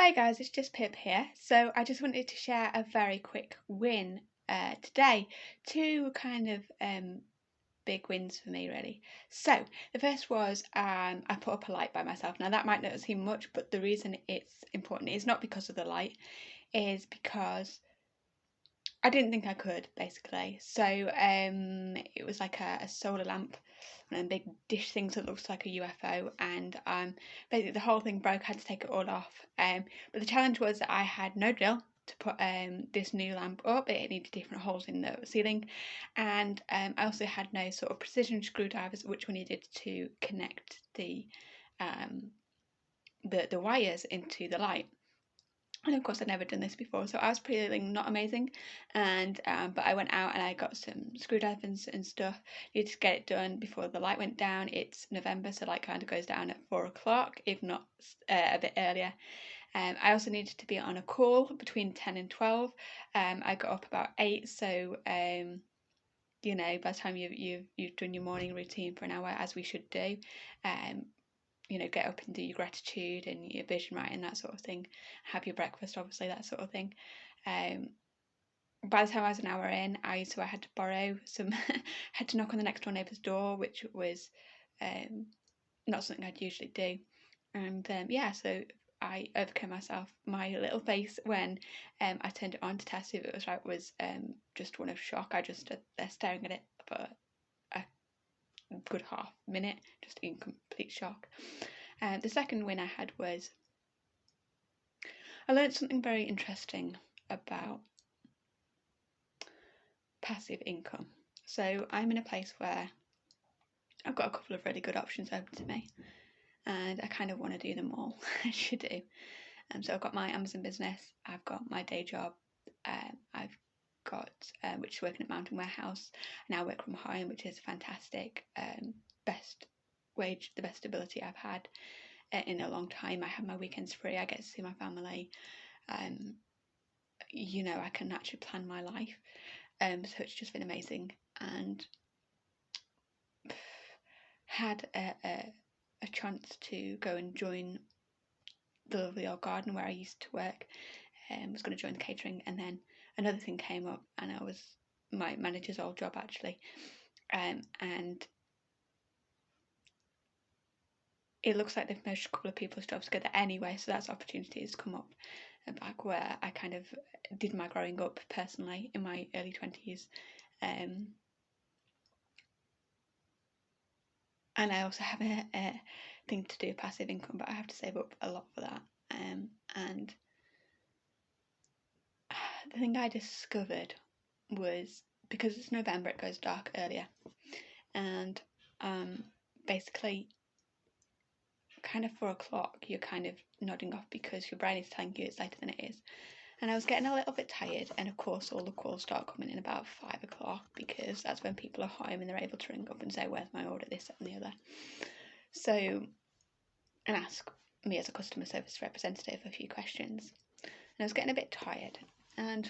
Hi guys, it's just Pip here. So I just wanted to share a very quick win today. Two kind of big wins for me really. So the first was I put up a light by myself. Now that might not seem much, but the reason it's important is not because of the light, is because I didn't think I could, basically. So it was like a solar lamp, one of them big dish things that looks like a UFO, and basically the whole thing broke. I had to take it all off. But the challenge was that I had no drill to put this new lamp up. It needed different holes in the ceiling, and I also had no sort of precision screwdrivers which were needed to connect um, the wires into the light. And of course I'd never done this before, so I was feeling not amazing, and but I went out and I got some screwdrivers and stuff. Needed to get it done before the light went down. It's November, so light kind of goes down at 4 o'clock, if not a bit earlier. I also needed to be on a call between 10 and 12. I got up about 8, so you know, by the time you've done your morning routine for an hour, as we should do, you know, get up and do your gratitude and your vision writing, that sort of thing. Have your breakfast, obviously, that sort of thing. By the time I was an hour in, I had to borrow some, had to knock on the next door neighbour's door, which was not something I'd usually do. And yeah, so I overcame my little face when I turned it on to test if it was right. Was just one of shock. I just stood there staring at it for a good half minute, just in complete shock. The second win I had was I learned something very interesting about passive income. So I'm in a place where I've got a couple of really good options open to me, and I kind of want to do them all, as you do. So I've got my Amazon business, I've got my day job, I've got which is working at Mountain Warehouse. I now work from home, which is fantastic. Best wage, the best ability I've had in a long time. I have my weekends free. I get to see my family. You know, I can actually plan my life. So it's just been amazing, and had a chance to go and join the lovely old garden where I used to work. Was going to join the catering, and then another thing came up, and I was my manager's old job actually, and it looks like they've merged a couple of people's jobs together anyway, so that's opportunities come up back where I kind of did my growing up personally in my early 20s. And I also have a thing to do passive income, but I have to save up a lot for that. And the thing I discovered was, because it's November, it goes dark earlier, and basically kind of 4 o'clock you're kind of nodding off because your brain is telling you it's later than it is. And I was getting a little bit tired, and of course all the calls start coming in about 5 o'clock, because that's when people are home and they're able to ring up and say, where's my order, this, that and the other. So, and ask me as a customer service representative a few questions. And I was getting a bit tired, and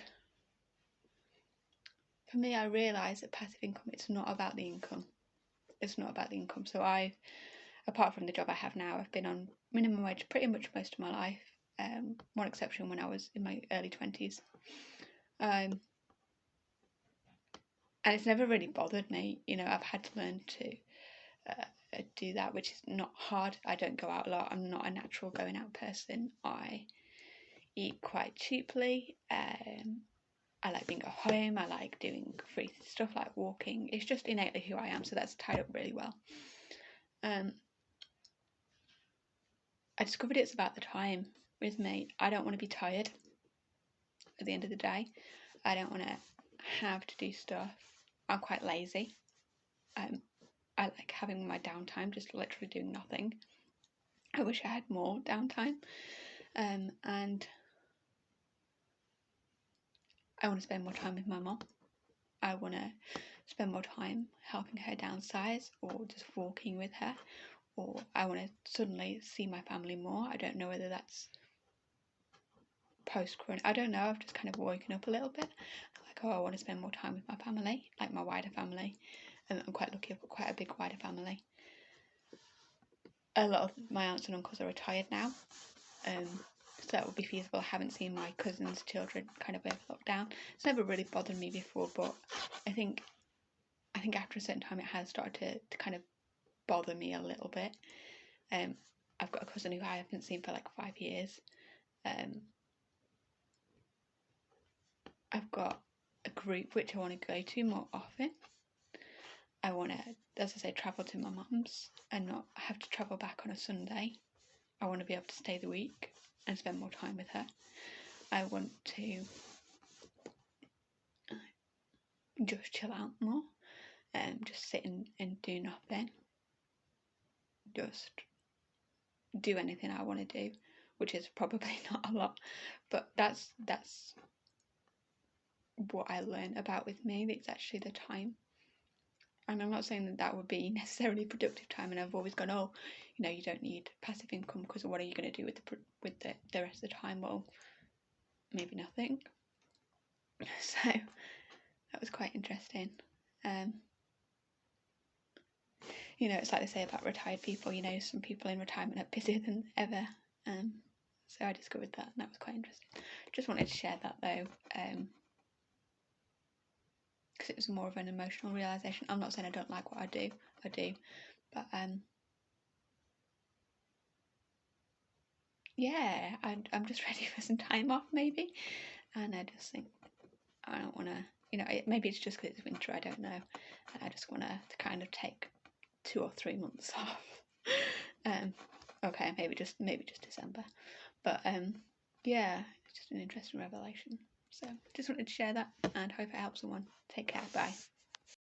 for me, I realised that passive income, it's not about the income. It's not about the income. So apart from the job I have now, I've been on minimum wage pretty much most of my life. One exception when I was in my early 20s. And it's never really bothered me. You know, I've had to learn to do that, which is not hard. I don't go out a lot. I'm not a natural going out person. I eat quite cheaply. I like being at home. I like doing free stuff like walking. It's just innately who I am, so that's tied up really well. I discovered it's about the time with me. I don't want to be tired at the end of the day. I don't want to have to do stuff. I'm quite lazy. I like having my downtime, just literally doing nothing. I wish I had more downtime. And I want to spend more time with my mom. I want to spend more time helping her downsize, or just walking with her, or I want to suddenly see my family more. I don't know whether that's post-corona. I don't know. I've just kind of woken up a little bit. Like, oh, I want to spend more time with my family, like my wider family. And I'm quite lucky. I've got quite a big wider family. A lot of my aunts and uncles are retired now. that would be feasible. I haven't seen my cousin's children kind of over lockdown. It's never really bothered me before, but I think after a certain time it has started to kind of bother me a little bit. I've got a cousin who I haven't seen for like 5 years. I've got a group which I want to go to more often. I want to, as I say, travel to my mum's and not have to travel back on a Sunday. I want to be able to stay the week and spend more time with her. I want to just chill out more, just sit and do nothing. Just do anything I want to do, which is probably not a lot, but that's what I learned about with me. It's actually the time. And I'm not saying that would be necessarily productive time, and I've always gone, oh, you don't need passive income because what are you going to do with the rest of the time? Well, maybe nothing. So that was quite interesting. It's like they say about retired people, some people in retirement are busier than ever. So I discovered that, and that was quite interesting. Just wanted to share that though, because it was more of an emotional realisation. I'm not saying I don't like what I do, but yeah, I'm just ready for some time off maybe, and I just think I don't want to, maybe it's just because it's winter, I don't know, and I just want to kind of take 2 or 3 months off. Okay, maybe just December, but yeah, it's just an interesting revelation. So just wanted to share that and hope it helps someone. Take care, bye.